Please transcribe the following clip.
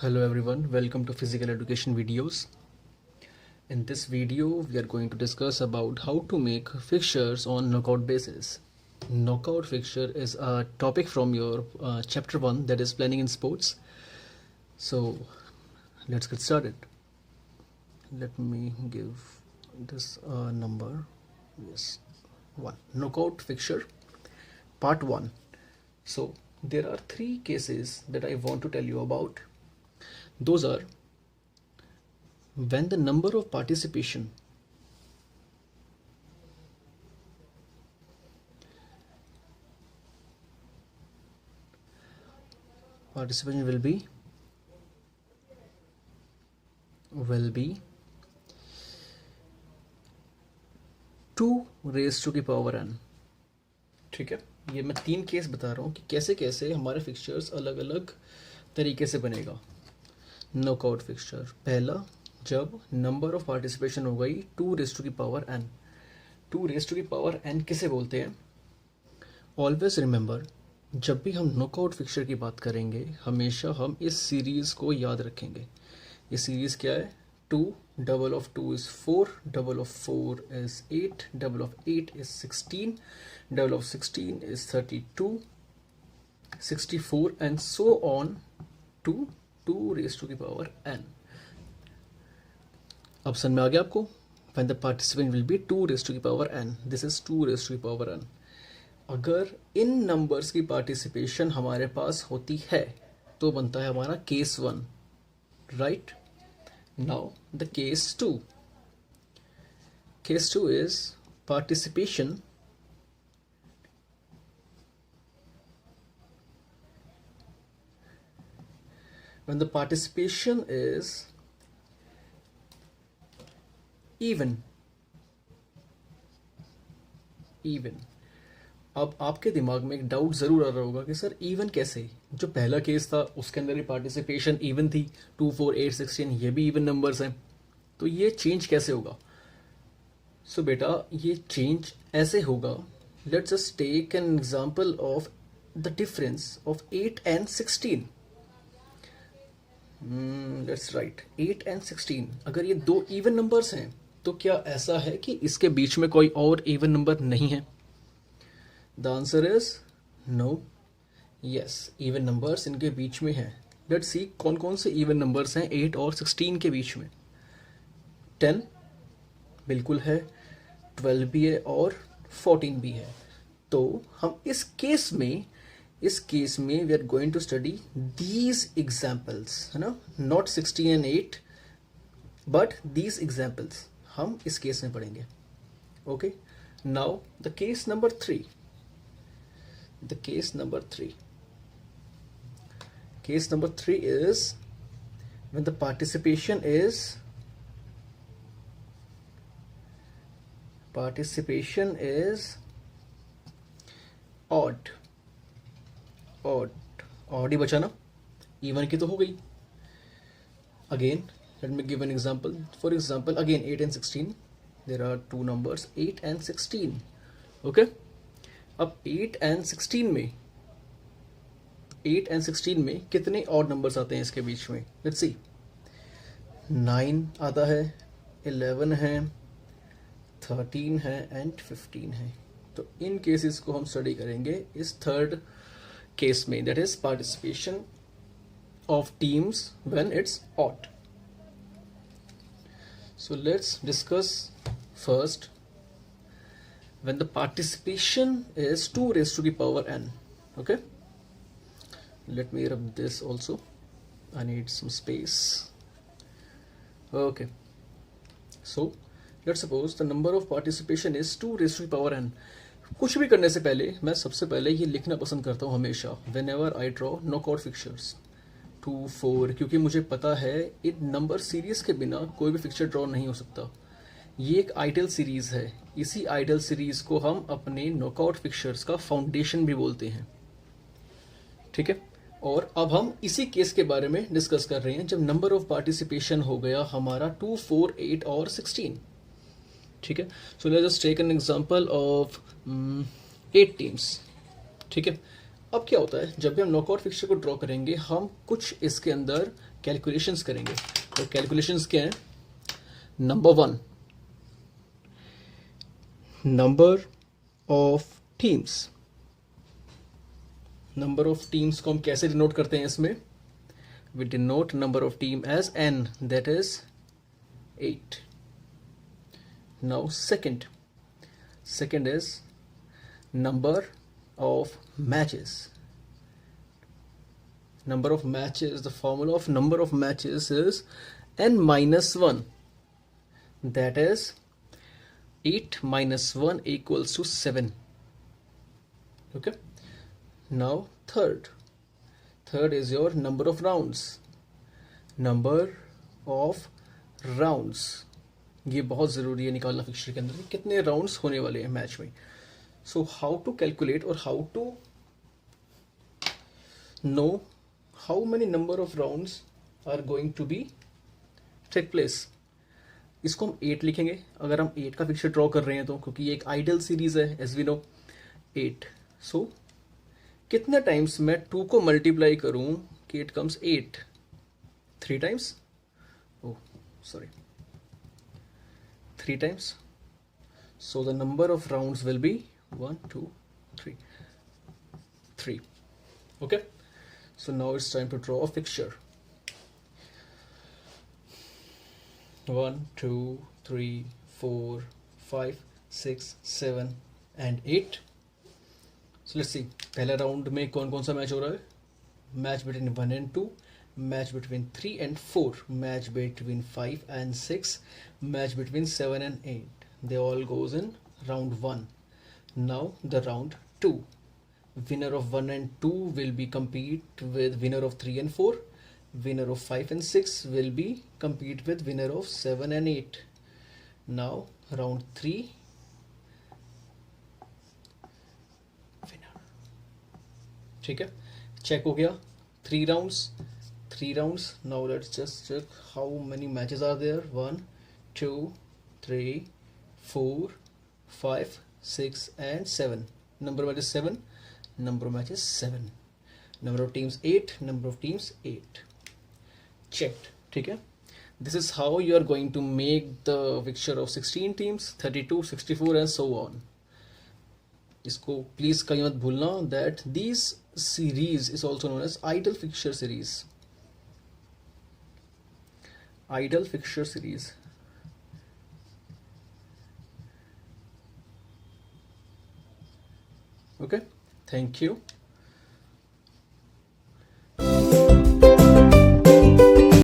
Hello everyone, welcome to Physical Education Videos. In this video, we are going to discuss about how to make fixtures on knockout basis. Knockout fixture is a topic from your chapter 1, that is planning in sports. So let's get started. Let me give this number. Yes, 1. Knockout fixture, part 1. So there are 3 cases that I want to tell you about. Those are when the number of participation will be 2 raised to the power n. ठीक है, ये मैं 3 case बता रहा हूँ कि कैसे कैसे हमारे फिक्चर्स अलग अलग तरीके से बनेगा. नॉकआउट फिक्चर पहला, जब नंबर ऑफ पार्टिसिपेशन हो गई 2 raise to the power n. 2 raise to the power n किसे बोलते हैं? ऑलवेज रिमेंबर, जब भी हम नॉकआउट फिक्चर की बात करेंगे हमेशा हम इस सीरीज़ को याद रखेंगे. ये सीरीज़ क्या है? 2 double of 2 is 4, double of 4 is 8, double of 8 is 16, double of 16 is 32, 64 and so on to 2 raised to the power n. अब समझ में आ गया आपको? When the participant will be 2 raised to the power n. This is 2 raised to the power n. अगर इन numbers की participation हमारे पास होती है तो बनता है हमारा case 1. Right now the case 2. Case 2 is participation when the participation is even. अब आपके दिमाग में एक डाउट जरूर आ रहा होगा कि सर इवन कैसे? जो पहला केस था उसके अंदर ही पार्टिसिपेशन इवन थी, 2, 4, 8, 16, ये भी इवन नंबर्स हैं, तो ये चेंज कैसे होगा? सो बेटा ये चेंज ऐसे होगा. Let's just take an example of the difference of 8 and 16. That's right, 8 and 16. अगर ये 2 इवन नंबर्स हैं तो क्या ऐसा है कि इसके बीच में कोई और इवन नंबर नहीं है? The answer is no. Yes, even numbers इनके बीच में हैं. लेट्स सी कौन कौन से इवन नंबर्स हैं 8 और 16 के बीच में. 10 बिल्कुल है, 12 भी है और 14 भी है. तो हम इस केस में we are going to study these examples, है ना, not 16 and 8 but these examples हम इस केस में पढ़ेंगे. Okay, now the case number 3. Case number 3 is when the participation is odd ही बचा ना, इवन की तो हो गई. Again let me give an example. For example again 8 and 16, there are 2 numbers 8 and 16. Okay, अब 8 and 16 में कितने ऑड नंबर्स आते हैं इसके बीच में? Let's see. 9 आता है, 11 है, 13 है एंड 15 है. तो इन केसेस को हम स्टडी करेंगे इस थर्ड केस में, that is participation of teams when it's odd. So let's discuss first when the participation is 2 raised to the power n. Okay, let me rub this also, I need some space. Okay, so let's suppose the number of participation is 2 raised to the power n. कुछ भी करने से पहले मैं सबसे पहले ये लिखना पसंद करता हूँ हमेशा, when ever I draw knockout fixtures 2, 4, क्योंकि मुझे पता है इन नंबर सीरीज के बिना कोई भी फिक्चर ड्रॉ नहीं हो सकता. ये एक आइडल सीरीज है, इसी आइडल सीरीज को हम अपने नॉकआउट फिक्चर्स का फाउंडेशन भी बोलते हैं. ठीक है, और अब हम इसी केस के बारे में डिस्कस कर रहे हैं जब नंबर ऑफ पार्टिसिपेशन हो गया हमारा 2, 4, 8 और 16. ठीक है, so let's just take an example of 8 teams. ठीक है, अब क्या होता है जब भी हम नॉकआउट फिक्चर को ड्रॉ करेंगे हम कुछ इसके अंदर कैलकुलेशंस करेंगे। तो कैलकुलेशंस क्या है? Number 1, number of teams. Number of teams को हम कैसे डिनोट करते हैं इसमें? We denote number of team as n, that is 8. Now second is number of matches. Number of matches, the formula of number of matches is n minus 1, that is 8 minus 1 equals to 7. Okay. Now third is your number of rounds. Number of rounds, ये बहुत ज़रूरी है निकालना fixture के अंदर कि कितने rounds होने वाले हैं मैच में. सो हाउ टू कैलकुलेट और how to know how many number of rounds are going to be take place. इसको हम 8 लिखेंगे अगर हम 8 का फिक्चर ड्रॉ कर रहे हैं तो, क्योंकि ये एक आइडियल सीरीज है एज वी नो 8. सो कितने टाइम्स मैं 2 को मल्टीप्लाई करूं कि it comes 8? 3 times. Oh sorry, 3 times. So the number of rounds will be 1, 2, 3. 3. Okay. So now it's time to draw a fixture. 1, 2, 3, 4, 5, 6, 7 and 8. So let's see. पहला round में कौन कौन सा मैच हो रहा है? Match between 1 and 2, match between 3 and 4, match between 5 and 6, match between 7 and 8. They all goes in round 1. Now the round 2. Winner of 1 and 2 will be compete with winner of 3 and 4. Winner of 5 and 6 will be compete with winner of 7 and 8. Now round 3. Winner. ठीक है, check हो गया. 3 rounds. Now let's just check how many matches are there. 1, 2, 3, 4, 5, 6 and 7. Number of matches 7. Number of matches 7. Number of teams 8. Number of teams 8. Checked. ठीक है. This is how you are going to make the fixture of 16 teams, 32, 64 and so on. इसको please कहीं मत भूलना that these series is also known as ideal fixture series. Ideal fixture series. Okay, thank you.